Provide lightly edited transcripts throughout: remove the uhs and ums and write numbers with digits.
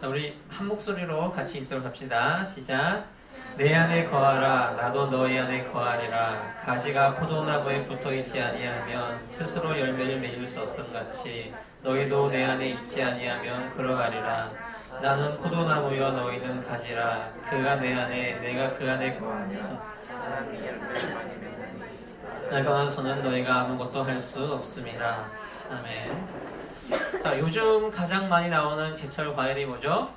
자, 우리 한 목소리로 같이 읽도록 합시다. 시작. 내 안에 거하라. 나도 너희 안에 거하리라. 가지가 포도나무에 붙어있지 아니하면 스스로 열매를 맺을 수 없음같이 너희도 내 안에 있지 아니하면 그러하리라. 나는 포도나무여 너희는 가지라. 그가 내 안에 내가 그 안에 거하면 날 떠나서는 너희가 아무것도 할 수 없음이라. 아멘. 자, 요즘 가장 많이 나오는 제철 과일이 뭐죠?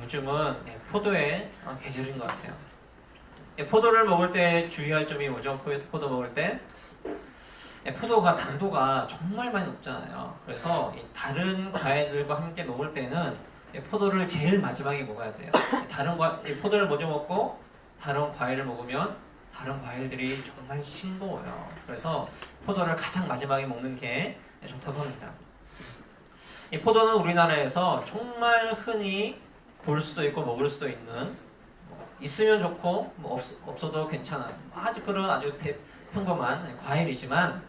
요즘은 포도의 계절인 것 같아요. 포도를 먹을 때 주의할 점이 뭐죠? 포도 먹을 때 포도가 당도가 정말 많이 높잖아요. 그래서 다른 과일들과 함께 먹을 때는 포도를 제일 마지막에 먹어야 돼요. 포도를 먼저 먹고 다른 과일을 먹으면 다른 과일들이 정말 싱거워요. 그래서 포도를 가장 마지막에 먹는 게 좋다고 합니다. 이 포도는 우리나라에서 정말 흔히 볼 수도 있고 먹을 수도 있는, 있으면 좋고 없어도 괜찮은 아주 평범한 과일이지만,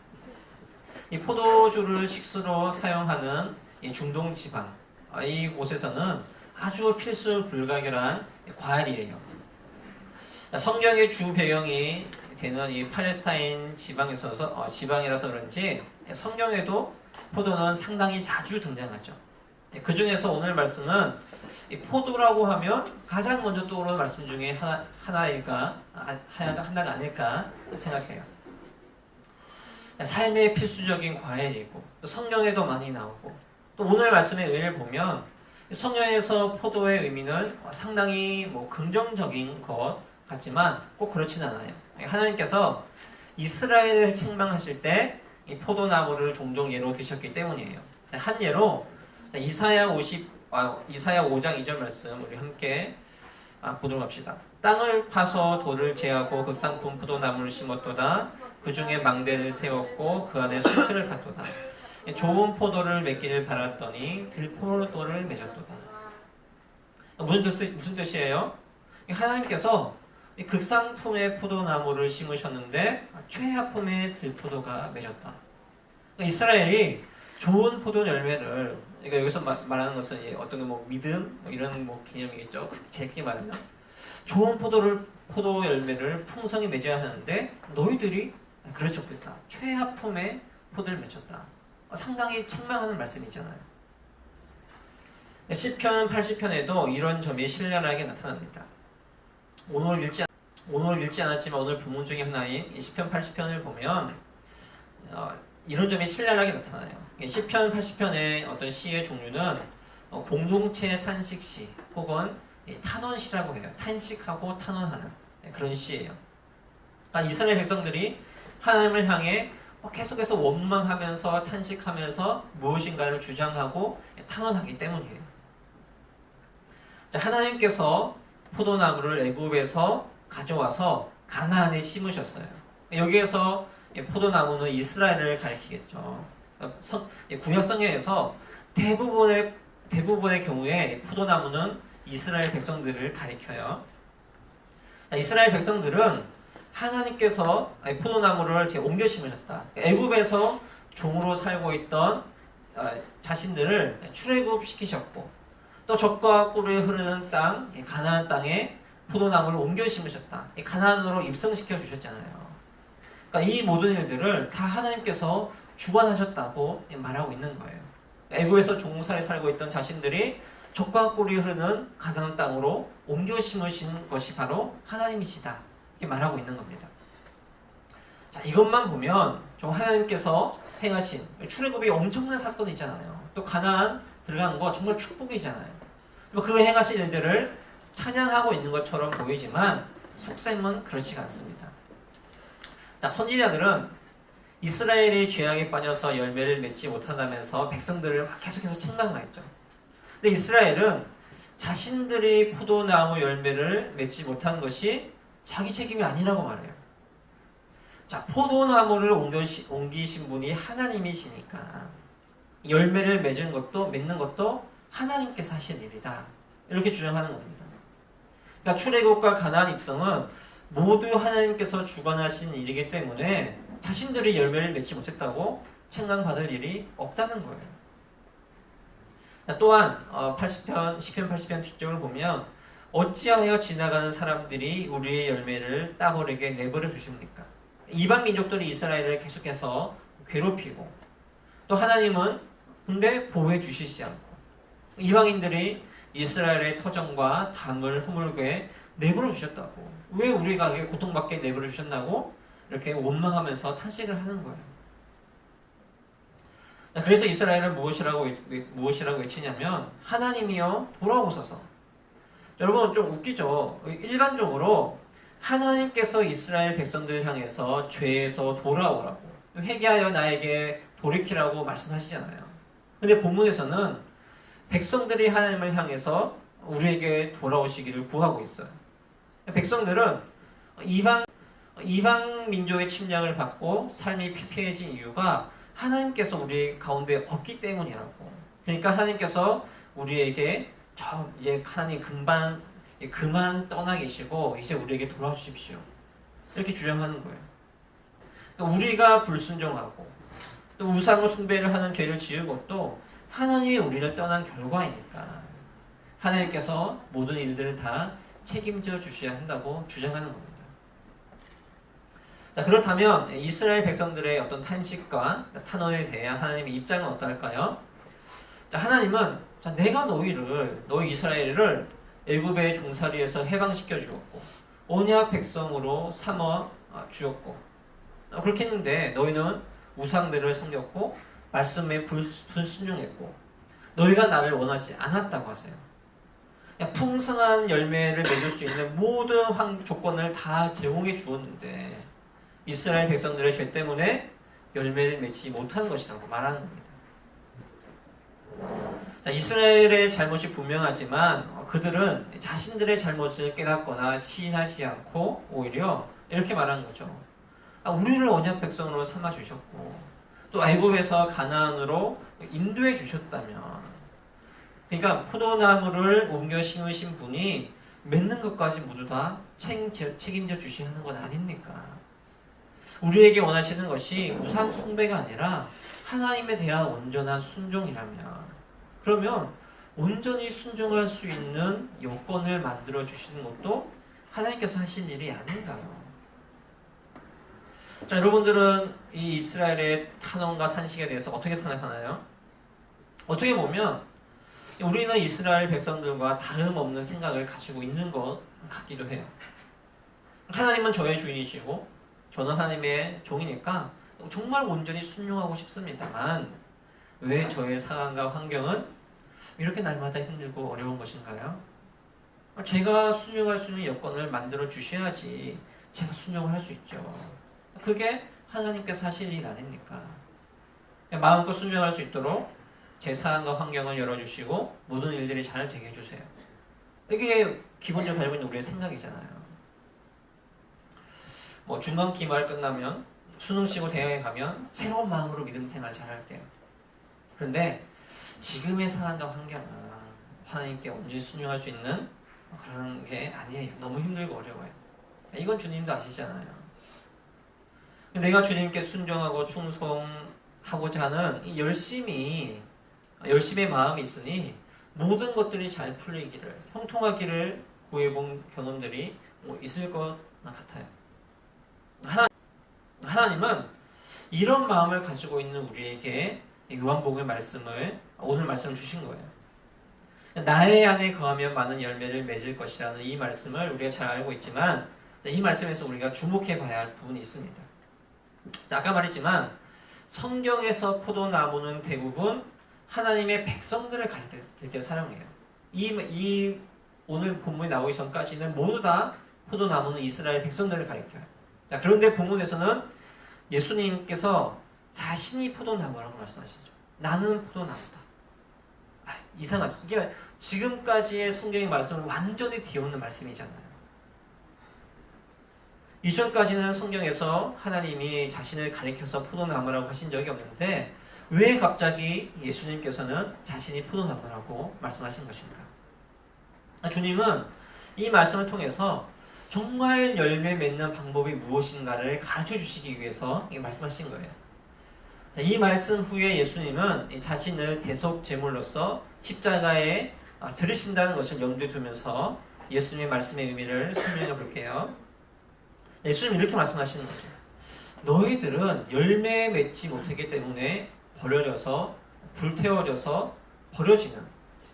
이 포도주를 식수로 사용하는 이 중동 지방, 이곳에서는 아주 필수 불가결한 과일이에요. 성경의 주 배경이 되는 이 팔레스타인 지방이라서 그런지 성경에도 포도는 상당히 자주 등장하죠. 그 중에서 오늘 말씀은 이 포도라고 하면 가장 먼저 떠오르는 말씀 중에 하나가 아닐까 생각해요. 삶의 필수적인 과일이고 또 성경에도 많이 나오고, 또 오늘 말씀의 의미를 보면 성경에서 포도의 의미는 상당히 긍정적인 것 같지만 꼭 그렇진 않아요. 하나님께서 이스라엘을 책망하실 때 이 포도나무를 종종 예로 드셨기 때문이에요. 한 예로 이사야 5장 2절 말씀 우리 함께 보도록 합시다. 땅을 파서 돌을 제하고 극상품 포도나무를 심었도다. 그 중에 망대를 세웠고 그 안에 수틀을 팠도다. 좋은 포도를 맺기를 바랐더니 들포도를 맺었도다. 무슨 뜻이에요? 하나님께서 극상품의 포도나무를 심으셨는데 최하품의 들포도가 맺었다. 이스라엘이 좋은 포도 열매를, 여기서 말하는 것은 어떤 믿음 이런 개념이겠죠. 제게 말하면 좋은 포도 열매를 풍성히 맺어야 하는데 너희들이 그렇지 못했다. 최하품의 포도를 맺혔다. 상당히 책망하는 말씀이잖아요. 시편 80편에도 이런 점이 신랄하게 나타납니다. 오늘 읽지 않았지만 오늘 본문 중에 하나인 시편 80편을 보면 이런 점이 신랄하게 나타나요. 시편 80편의 어떤 시의 종류는 공동체 탄식시 혹은 탄원시라고 해요. 탄식하고 탄원하는 그런 시예요. 이스라엘 백성들이 하나님을 향해 계속해서 원망하면서 탄식하면서 무엇인가를 주장하고 탄원하기 때문이에요. 하나님께서 포도나무를 애굽에서 가져와서 가나안에 심으셨어요. 여기에서 포도나무는 이스라엘을 가리키겠죠. 구약 성경에서 대부분의 경우에 포도나무는 이스라엘 백성들을 가리켜요. 이스라엘 백성들은 하나님께서 포도나무를 옮겨 심으셨다. 애굽에서 종으로 살고 있던 자신들을 출애굽시키셨고, 또 젖과 꿀이 흐르는 땅 가나안 땅에 포도나무를 옮겨 심으셨다. 가나안으로 입성시켜 주셨잖아요. 그러니까 이 모든 일들을 다 하나님께서 주관하셨다고 말하고 있는 거예요. 애굽에서 종살이 살고 있던 자신들이 젖과 꿀이 흐르는 가나안 땅으로 옮겨 심으신 것이 바로 하나님이시다. 이렇게 말하고 있는 겁니다. 자, 이것만 보면 하나님께서 행하신 출애굽이 엄청난 사건이잖아요. 또 가나안 들어간 거 정말 축복이잖아요. 그 행하신 일들을 찬양하고 있는 것처럼 보이지만 속셈은 그렇지가 않습니다. 자, 선지자들은 이스라엘이 죄악에 빠져서 열매를 맺지 못한다면서 백성들을 계속해서 책망했죠. 근데 이스라엘은 자신들이 포도나무 열매를 맺지 못한 것이 자기 책임이 아니라고 말해요. 자, 포도나무를 옮기신 분이 하나님이시니까 열매를 맺는 것도 하나님께서 하신 일이다. 이렇게 주장하는 겁니다. 그러니까 출애굽과 가나안 입성은 모두 하나님께서 주관하신 일이기 때문에 자신들이 열매를 맺지 못했다고 책망받을 일이 없다는 거예요. 또한 80편, 시편 80편 뒤쪽을 보면 어찌하여 지나가는 사람들이 우리의 열매를 따버리게 내버려 두십니까? 이방 민족들이 이스라엘을 계속해서 괴롭히고 또 하나님은 근데 보호해 주시지 않고 이방인들이 이스라엘의 터전과 담을 허물게 내버려 주셨다고. 왜 우리가 고통받게 내버려 주셨나고 이렇게 원망하면서 탄식을 하는 거예요. 그래서 이스라엘을 무엇이라고 외치냐면 하나님이여 돌아오소서. 여러분 좀 웃기죠. 일반적으로 하나님께서 이스라엘 백성들을 향해서 죄에서 돌아오라고 회개하여 나에게 돌이키라고 말씀하시잖아요. 근데 본문에서는 백성들이 하나님을 향해서 우리에게 돌아오시기를 구하고 있어요. 백성들은 이방 민족의 침략을 받고 삶이 피폐해진 이유가 하나님께서 우리 가운데 없기 때문이라고. 그러니까 하나님께서 우리에게 이제 하나님 그만 떠나 계시고 이제 우리에게 돌아와 주십시오. 이렇게 주장하는 거예요. 그러니까 우리가 불순종하고 또 우상을 숭배를 하는 죄를 지은 것도 하나님이 우리를 떠난 결과이니까 하나님께서 모든 일들을 다 책임져 주셔야 한다고 주장하는 겁니다. 자, 그렇다면 이스라엘 백성들의 어떤 탄식과 탄원에 대한 하나님의 입장은 어떨까요? 자, 하나님은 내가 너희 이스라엘을 애굽의 종살이에서 해방시켜 주었고 언약 백성으로 삼아 주었고 그렇게 했는데 너희는 우상들을 섬겼고 말씀에 불순종했고 너희가 나를 원하지 않았다고 하세요. 풍성한 열매를 맺을 수 있는 모든 조건을 다 제공해 주었는데 이스라엘 백성들의 죄 때문에 열매를 맺지 못한 것이라고 말하는 겁니다. 이스라엘의 잘못이 분명하지만 그들은 자신들의 잘못을 깨닫거나 시인하지 않고 오히려 이렇게 말하는 거죠. 우리를 언약 백성으로 삼아 주셨고 또 애굽에서 가나안으로 인도해 주셨다면 그러니까 포도나무를 옮겨 심으신 분이 맺는 것까지 모두 다 책임져 주셔야 하는 건 아닙니까? 우리에게 원하시는 것이 우상 숭배가 아니라 하나님에 대한 온전한 순종이라면 그러면 온전히 순종할 수 있는 여건을 만들어 주시는 것도 하나님께서 하신 일이 아닌가요? 자, 여러분들은 이 이스라엘의 탄원과 탄식에 대해서 어떻게 생각하나요? 어떻게 보면 우리는 이스라엘 백성들과 다름없는 생각을 가지고 있는 것 같기도 해요. 하나님은 저의 주인이시고 저는 하나님의 종이니까 정말 온전히 순종하고 싶습니다만 왜 저의 상황과 환경은 이렇게 날마다 힘들고 어려운 것인가요? 제가 순종할 수 있는 여건을 만들어 주셔야지 제가 순종을 할 수 있죠. 그게 하나님께서 하실 일 아닙니까? 마음껏 순종할 수 있도록 제 상황과 환경을 열어주시고 모든 일들이 잘 되게 해주세요. 이게 기본적으로 가지고 있는 우리의 생각이잖아요. 중간 기말 끝나면 수능 치고 대학에 가면 새로운 마음으로 믿음 생활 잘 할게요. 그런데 지금의 상황과 환경은 하나님께 온전히 순종할 수 있는 그런 게 아니에요. 너무 힘들고 어려워요. 이건 주님도 아시잖아요. 내가 주님께 순종하고 충성하고자 하는 열심의 마음이 있으니 모든 것들이 잘 풀리기를 형통하기를 구해본 경험들이 있을 것 같아요. 하나님은 이런 마음을 가지고 있는 우리에게 요한복음 오늘 말씀을 주신 거예요. 나의 안에 거하면 많은 열매를 맺을 것이라는 이 말씀을 우리가 잘 알고 있지만 이 말씀에서 우리가 주목해 봐야 할 부분이 있습니다. 자, 아까 말했지만 성경에서 포도나무는 대부분 하나님의 백성들을 가리킬 때 사용해요. 이 오늘 본문이 나오기 전까지는 모두 다 포도나무는 이스라엘 백성들을 가리켜요. 자, 그런데 본문에서는 예수님께서 자신이 포도나무라고 말씀하시죠. 나는 포도나무다. 이상하죠. 이게 지금까지의 성경의 말씀을 완전히 뒤엎는 말씀이잖아요. 이전까지는 성경에서 하나님이 자신을 가리켜서 포도나무라고 하신 적이 없는데 왜 갑자기 예수님께서는 자신이 포도나무라고 말씀하신 것인가? 주님은 이 말씀을 통해서 정말 열매 맺는 방법이 무엇인가를 가르쳐 주시기 위해서 말씀하신 거예요. 이 말씀 후에 예수님은 자신을 대속 제물로서 십자가에 들으신다는 것을 염두에 두면서 예수님의 말씀의 의미를 설명해 볼게요. 예수님 이렇게 말씀하시는 거죠. 너희들은 열매 맺지 못하기 때문에 버려져서 불태워져서 버려지는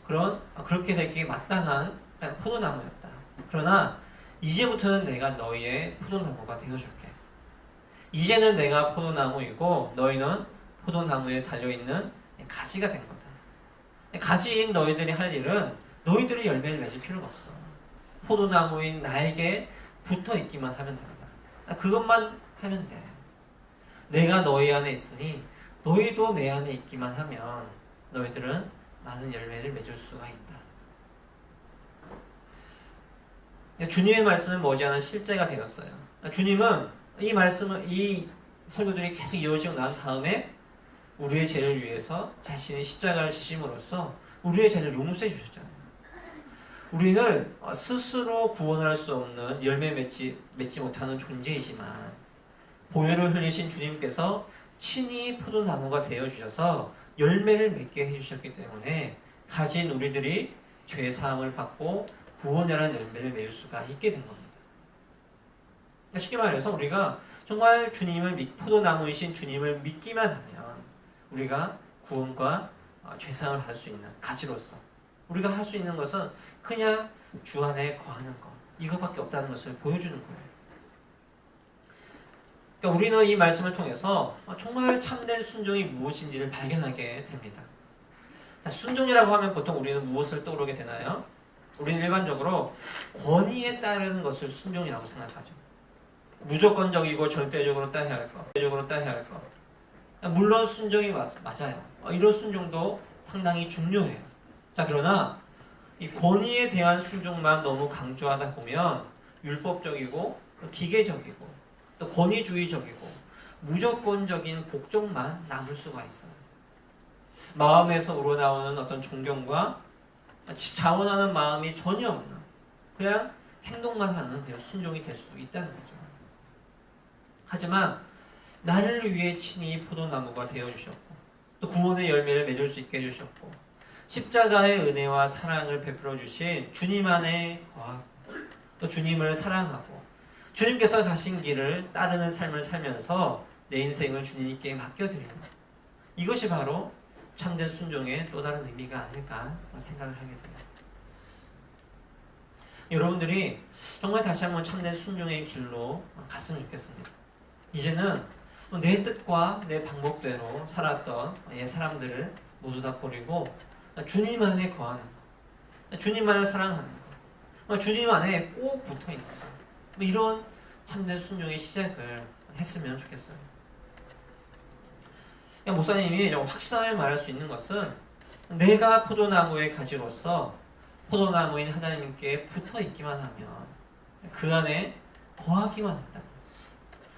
그렇게 되기에 마땅한 포도나무였다. 그러나 이제부터는 내가 너희의 포도나무가 되어줄게. 이제는 내가 포도나무이고 너희는 포도나무에 달려있는 가지가 된 거다. 가지인 너희들이 할 일은 너희들이 열매를 맺을 필요가 없어. 포도나무인 나에게 붙어있기만 하면 된다. 그것만 하면 돼. 내가 너희 안에 있으니 너희도 내 안에 있기만 하면 너희들은 많은 열매를 맺을 수가 있다. 주님의 말씀은 머지않아 실제가 되었어요. 주님은 이 설교들이 계속 이어지고 난 다음에 우리의 죄를 위해서 자신의 십자가를 지심으로써 우리의 죄를 용서해 주셨잖아요. 우리는 스스로 구원할 수 없는 열매 맺지 못하는 존재이지만 보혈을 흘리신 주님께서 친히 포도나무가 되어주셔서 열매를 맺게 해주셨기 때문에 가진 우리들이 죄사함을 받고 구원이라는 열매를 맺을 수가 있게 된 겁니다. 쉽게 말해서 우리가 정말 포도나무이신 주님을 믿기만 하면 우리가 구원과 죄사함을 받을 수 있는 가지로서 우리가 할 수 있는 것은 그냥 주 안에 거하는 것 이것밖에 없다는 것을 보여주는 거예요. 그러니까 우리는 이 말씀을 통해서 정말 참된 순종이 무엇인지를 발견하게 됩니다. 순종이라고 하면 보통 우리는 무엇을 떠오르게 되나요? 우리는 일반적으로 권위에 따르는 것을 순종이라고 생각하죠. 무조건적이고 절대적으로 따야 할 것. 물론 순종이 맞아요. 이런 순종도 상당히 중요해요. 자, 그러나 이 권위에 대한 순종만 너무 강조하다 보면 율법적이고 기계적이고 또 권위주의적이고 무조건적인 복종만 남을 수가 있어요. 마음에서 우러나오는 어떤 존경과 자원하는 마음이 전혀 없는 그냥 행동만 하는 그냥 순종이 될 수 있다는 거죠. 하지만 나를 위해 친히 포도나무가 되어주셨고 또 구원의 열매를 맺을 수 있게 해주셨고 십자가의 은혜와 사랑을 베풀어 주신 주님 안에 거하고 또 주님을 사랑하고 주님께서 가신 길을 따르는 삶을 살면서 내 인생을 주님께 맡겨드리는 것. 이것이 바로 참된 순종의 또 다른 의미가 아닐까 생각을 하게 돼요. 여러분들이 정말 다시 한번 참된 순종의 길로 갔으면 좋겠습니다. 이제는 내 뜻과 내 방법대로 살았던 옛 사람들을 모두 다 버리고 주님 안에 거하는 것, 주님만을 사랑하는 것, 주님 안에 꼭 붙어있는 것, 이런 참된 순종의 시작을 했으면 좋겠어요. 목사님이 확실하게 말할 수 있는 것은 내가 포도나무의 가지로서 포도나무인 하나님께 붙어있기만 하면 그 안에 거하기만 한다.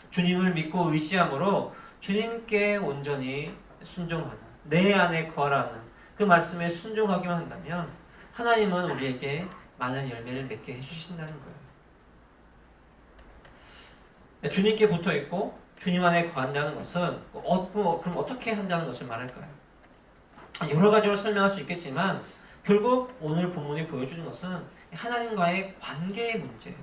주님을 믿고 의지함으로 주님께 온전히 순종하는 내 안에 거하라는 그 말씀에 순종하기만 한다면 하나님은 우리에게 많은 열매를 맺게 해주신다는 거예요. 주님께 붙어있고 주님 안에 거한다는 것은 그럼 어떻게 한다는 것을 말할까요? 여러 가지로 설명할 수 있겠지만 결국 오늘 본문이 보여주는 것은 하나님과의 관계의 문제예요.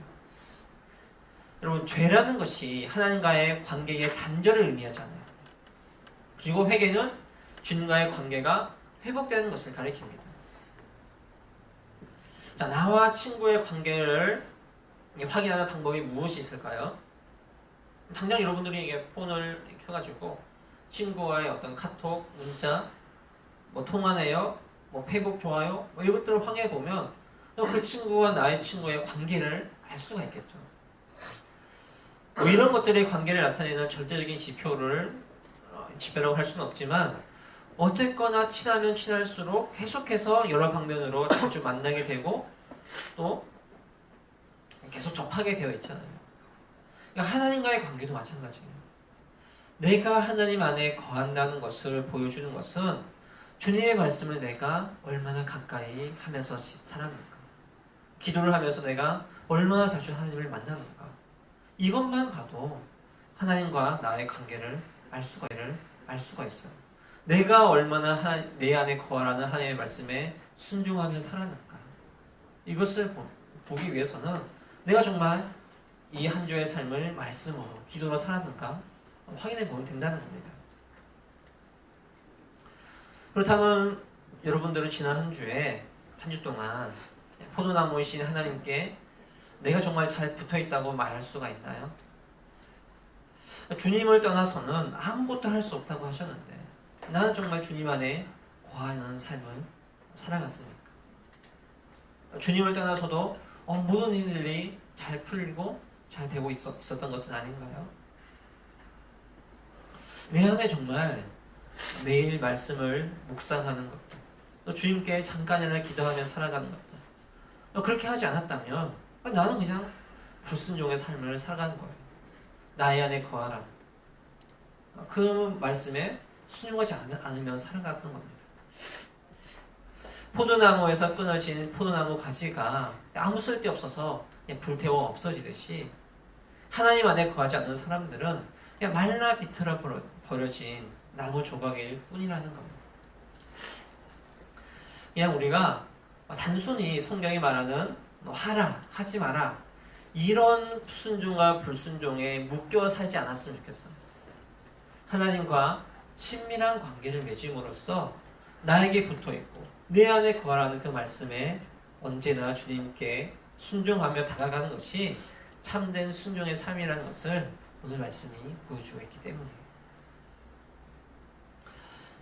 여러분, 죄라는 것이 하나님과의 관계의 단절을 의미하잖아요. 그리고 회개는 주님과의 관계가 회복되는 것을 가리킵니다. 자, 나와 친구의 관계를 확인하는 방법이 무엇이 있을까요? 당장 여러분들이 이게 폰을 켜가지고 친구와의 어떤 카톡, 문자, 통화 내역, 페이북 좋아요, 이것들을 확인해 보면 그 친구와 나의 친구의 관계를 알 수가 있겠죠. 이런 것들의 관계를 나타내는 절대적인 지표라고 할 수는 없지만 어쨌거나 친하면 친할수록 계속해서 여러 방면으로 자주 만나게 되고 또 계속 접하게 되어 있잖아요. 그러니까 하나님과의 관계도 마찬가지예요. 내가 하나님 안에 거한다는 것을 보여주는 것은 주님의 말씀을 내가 얼마나 가까이 하면서 살았는가, 기도를 하면서 내가 얼마나 자주 하나님을 만나는가, 이것만 봐도 하나님과 나의 관계를 알 수가 있어요. 내가 얼마나 내 안에 거하라는 하나님의 말씀에 순종하며 살아갈까? 이것을 보기 위해서는 내가 정말 이 한 주의 삶을 말씀으로, 기도로 살았는가 확인해 보면 된다는 겁니다. 그렇다면 여러분들은 지난 한 주 동안 포도나무이신 하나님께 내가 정말 잘 붙어있다고 말할 수가 있나요? 주님을 떠나서는 아무것도 할 수 없다고 하셨는데 나는 정말 주님 안에 거하는 삶을 살아갔습니까? 주님을 떠나서도 모든 일들이 잘 풀리고 잘 되고 있었던 것은 아닌가요? 내 안에 정말 매일 말씀을 묵상하는 것도, 또 주님께 잠깐이나마 기도하며 살아가는 것도, 그렇게 하지 않았다면 나는 그냥 불순종의 삶을 살아가는 거예요. 나의 안에 거하라. 그 말씀에 순종하지 않으면 살아가는 겁니다. 포도나무에서 끊어진 포도나무 가지가 아무 쓸데없어서 그냥 불태워 없어지듯이 하나님 안에 거하지 않는 사람들은 그냥 말라 비틀어 버려진 나무 조각일 뿐이라는 겁니다. 그냥 우리가 단순히 성경이 말하는 하라, 하지 마라 이런 순종과 불순종에 묶여 살지 않았으면 좋겠어요. 하나님과 친밀한 관계를 맺음으로써 나에게 붙어있고 내 안에 거하라는 그 말씀에 언제나 주님께 순종하며 다가가는 것이 참된 순종의 삶이라는 것을 오늘 말씀이 보여주고 있기 때문이에요.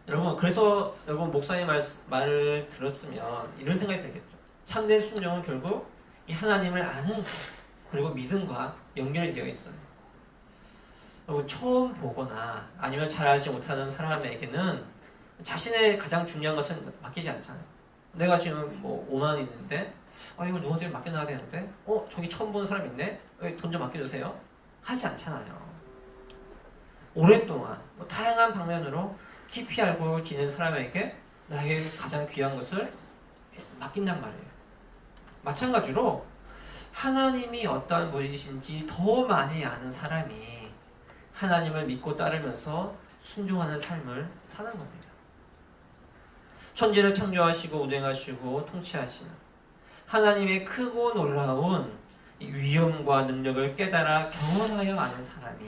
여러분, 그래서 여러분 목사님 말을 들었으면 이런 생각이 들겠죠. 참된 순종은 결국 이 하나님을 아는 것 그리고 믿음과 연결이 되어 있어요. 여러분, 처음 보거나 아니면 잘 알지 못하는 사람에게는 자신의 가장 중요한 것은 맡기지 않잖아요. 내가 지금 5만 원 있는데 이거 누구한테 맡겨놔야 되는데 저기 처음 보는 사람 있네? 돈 좀 맡겨주세요. 하지 않잖아요. 오랫동안 다양한 방면으로 깊이 알고 지낸 사람에게 나에게 가장 귀한 것을 맡긴단 말이에요. 마찬가지로 하나님이 어떠한 분이신지 더 많이 아는 사람이 하나님을 믿고 따르면서 순종하는 삶을 사는 겁니다. 천지를 창조하시고 운행하시고 통치하시는 하나님의 크고 놀라운 위엄과 능력을 깨달아 경험하여 아는 사람이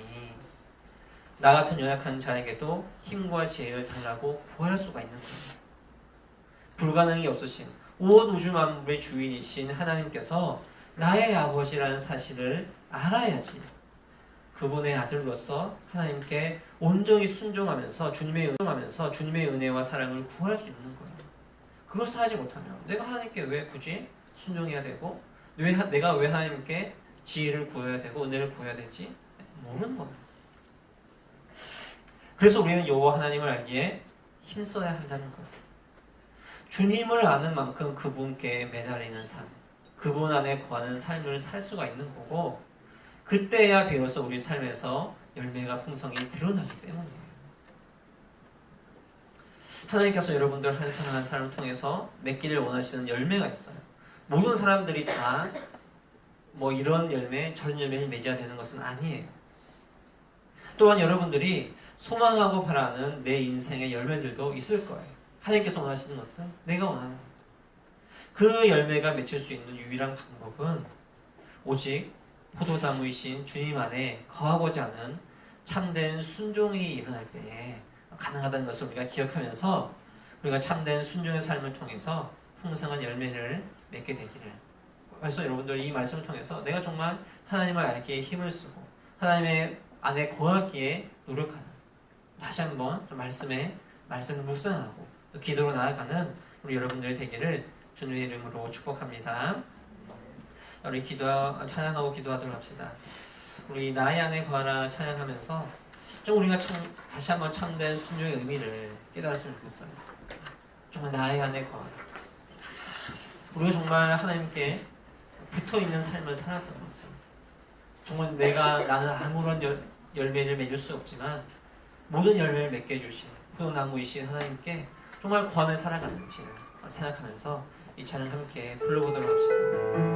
나 같은 연약한 자에게도 힘과 지혜를 달라고 구할 수가 있는 겁니다. 불가능이 없으신 온 우주 만물의 주인이신 하나님께서 나의 아버지라는 사실을 알아야지 그분의 아들로서 하나님께 온전히 순종하면서 주님의 은혜와 사랑을 구할 수 있는 거예요. 그것을 하지 못하면 내가 하나님께 왜 굳이 순종해야 되고 내가 왜 하나님께 지혜를 구해야 되고 은혜를 구해야 되지? 모르는 겁니다. 그래서 우리는 여호와 하나님을 알기에 힘써야 한다는 거예요. 주님을 아는 만큼 그분께 매달리는 삶, 그분 안에 거하는 삶을 살 수가 있는 거고 그때야 비로소 우리 삶에서 열매가 풍성히 드러나기 때문이에요. 하나님께서 여러분들 한 사람 한 사람을 통해서 맺기를 원하시는 열매가 있어요. 모든 사람들이 다 이런 열매 저런 열매를 맺어야 되는 것은 아니에요. 또한 여러분들이 소망하고 바라는 내 인생의 열매들도 있을 거예요. 하나님께서 원하시는 것들, 내가 원하는 것들. 그 열매가 맺힐 수 있는 유일한 방법은 오직 포도나무이신 주님 안에 거하고자 하는 참된 순종이 일어날 때에 가능하다는 것을 우리가 기억하면서 우리가 참된 순종의 삶을 통해서 풍성한 열매를 맺게 되기를. 그래서 여러분들 이 말씀을 통해서 내가 정말 하나님을 알기에 힘을 쓰고 하나님의 안에 거하기에 노력하는 다시 한번 말씀을 묵상하고 또 기도로 나아가는 우리 여러분들의 되기를 주님의 이름으로 축복합니다. 우리 찬양하고 기도하도록 합시다. 우리 나의 안에 거하라 찬양하면서 좀 우리가 다시 한번 참된 순종의 의미를 깨달았으면 좋겠어요. 정말 나의 안에 거하라. 우리가 정말 하나님께 붙어있는 삶을 살아서 정말 나는 아무런 열매를 맺을 수 없지만 모든 열매를 맺게 해주신 포도나무이신 하나님께 정말 거하며 살아가는지를 생각하면서 이 찬양 함께 불러보도록 합시다.